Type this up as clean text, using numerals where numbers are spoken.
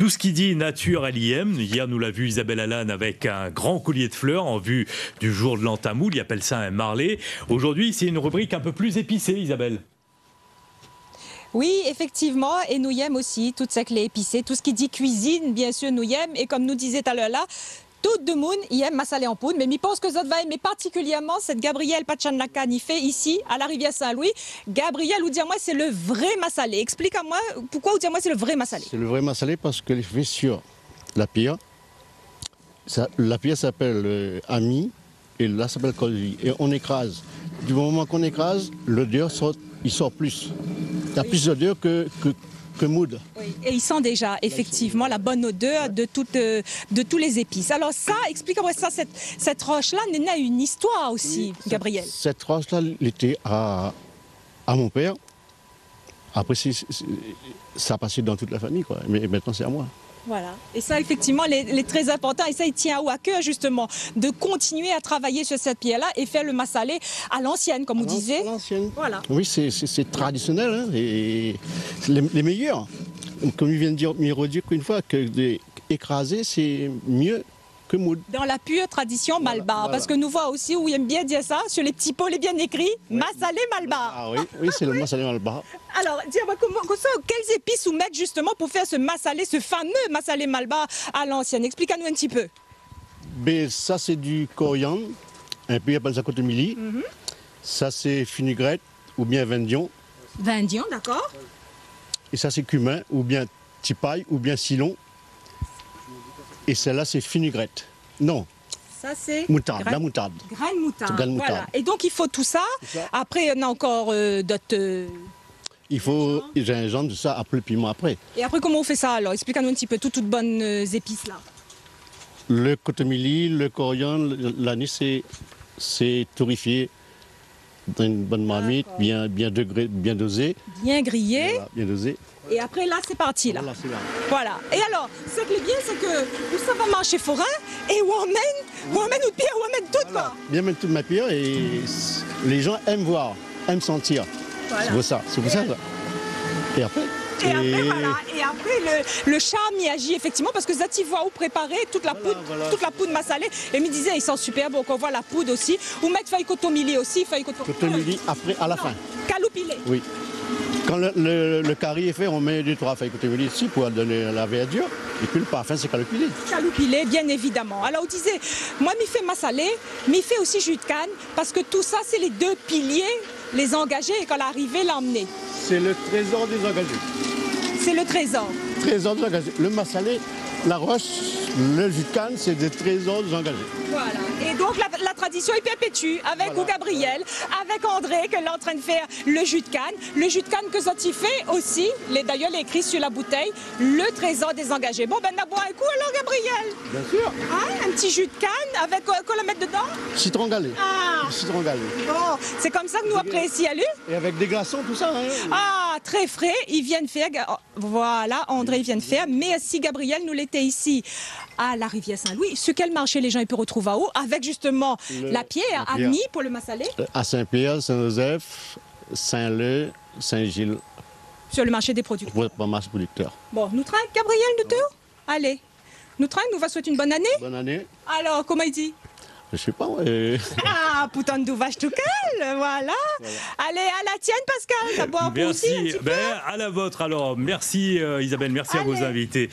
Tout ce qui dit nature à l'IM. Hier, nous l'a vu Isabelle Allan avec un grand collier de fleurs en vue du jour de l'entamoul. Il appelle ça un marlé. Aujourd'hui, c'est une rubrique un peu plus épicée, Isabelle. Oui, effectivement, et nous y aimons aussi tout ce qui est épicé, tout ce qui dit cuisine, bien sûr, nous y aimons. Et comme nous disait tout à l'heure là, tout le monde y aime massalé en poudre, mais je pense que ça va aimer particulièrement cette Gabrielle Pachanlakan y fait ici, à la rivière Saint-Louis. Gabrielle, ou dire-moi, c'est le vrai massalé. Explique-moi pourquoi, ou dire-moi, c'est le vrai massalé. C'est le vrai massalé parce que je fait sur la pierre. La pierre s'appelle ami et là s'appelle colli. Et on écrase. Du moment qu'on écrase, l'odeur sort, il sort plus. Il y a plus d'odeur que moudre. Oui. Et il sent déjà effectivement la bonne odeur de tous les épices. Alors ça, explique-moi ça, cette roche-là a une histoire aussi, oui, Gabriel. Cette roche-là, elle était à mon père. Après, ça a passé dans toute la famille, quoi. Mais maintenant, c'est à moi. Voilà. Et ça, effectivement, il est très important. Et ça, il tient à cœur, justement, de continuer à travailler sur cette pierre-là et faire le massalé à l'ancienne, comme vous disiez. À l'ancienne. Voilà. Oui, c'est traditionnel. Hein, et les meilleurs. Comme il vient de dire, il redire qu'une fois, que écraser, c'est mieux que moudre. Dans la pure tradition malbar. Voilà. Parce que nous voyons aussi, où il aime bien dire ça, sur les petits pots, il est bien écrit, oui. Massalé malbar. Ah oui, oui, c'est le massalé malbar. Alors, dis-moi, quelles épices vous mettre justement pour faire ce massalé, ce fameux massalé malbar à l'ancienne? Explique-nous un petit peu. Ben, ça, c'est du coriandre, un peu, il appelle ça cotomili. Ça, c'est fenugrette ou bien vindion. Vindion, d'accord. Et ça, c'est cumin ou bien tipaille ou bien silon. Et celle-là, c'est fenugrette. Non. Ça, c'est moutarde, la moutarde. Graine moutarde. Moutarde. Voilà. Et donc, il faut tout ça. Après, on a encore d'autres... Il faut gingembre, tout ça, après le piment après. Et après, comment on fait ça alors? Explique-nous un petit peu toutes bonnes épices là. Le cotomili, le coriandre, l'anis, c'est torréfié dans une bonne marmite, bien dosé. Bien grillé. Voilà, bien dosé. Et après, là, c'est parti, là. Voilà, c'est là. Voilà. Et alors, ce qui est bien, c'est que vous savez marcher forain et où on emmène notre pierre, où on emmène tout, quoi. Bien mettre toute ma pierre et les gens aiment voir, aiment sentir. Voilà. C'est pour ça. Et après voilà. Et après, le charme y agit effectivement parce que Zati voit où préparer toute la poudre massalée. Et me disait, ils sont super bon. On voit la poudre aussi. Ou mettre feuille cotomili aussi. Cotomili après, à la fin. Caloupilé. Oui. Quand le curry est fait, on met 2-3 feuilles cotomili ici pour donner la verdure. Et puis le parfum, c'est caloupilé. Caloupilé, bien évidemment. Alors, on disait, moi, m'y fait massalé, m'y fait aussi jus de canne, parce que tout ça, c'est les deux piliers, les engagés, et quand l'arrivée, l'emmener. C'est le trésor des engagés. C'est le trésor. Trésor des engagés. Le massalé, la roche, le jus de canne, c'est des trésors des engagés. Voilà. Et donc la tradition est perpétue avec Gabriel, avec André, que l'on est en train de faire le jus de canne. Le jus de canne que Zoti fait aussi, d'ailleurs, il est écrit sur la bouteille, le trésor des engagés. Bon, ben, on a boire un coup alors, Gabriel? Bien sûr. Hein, un petit jus de canne avec quoi la mettre dedans? Citron galé. Ah. Citron galé. Bon, c'est comme ça que nous apprécions, lui. Et avec des glaçons, tout ça. Hein. Ah, très frais. Ils viennent faire. Voilà, André vient de faire. Merci, Gabriel, nous l'étions ici à la rivière Saint-Louis. Sur quel marché les gens peuvent retrouver à haut? Avec justement la pierre, à Nice pour le massalé. À Saint-Pierre, Saint-Joseph, Saint-Leu, Saint-Gilles. Sur le marché des producteurs. Pour le marché producteur. Bon, nous traînons, Gabriel, nous deux? Allez. Nous traînons, nous va souhaiter une bonne année. Bonne année. Alors, comment il dit? Je sais pas, Ah, putain de vache tout calme, voilà. Allez, à la tienne, Pascal. D'abord, merci. Aussi, À la vôtre, alors. Merci, Isabelle. Merci à vos invités.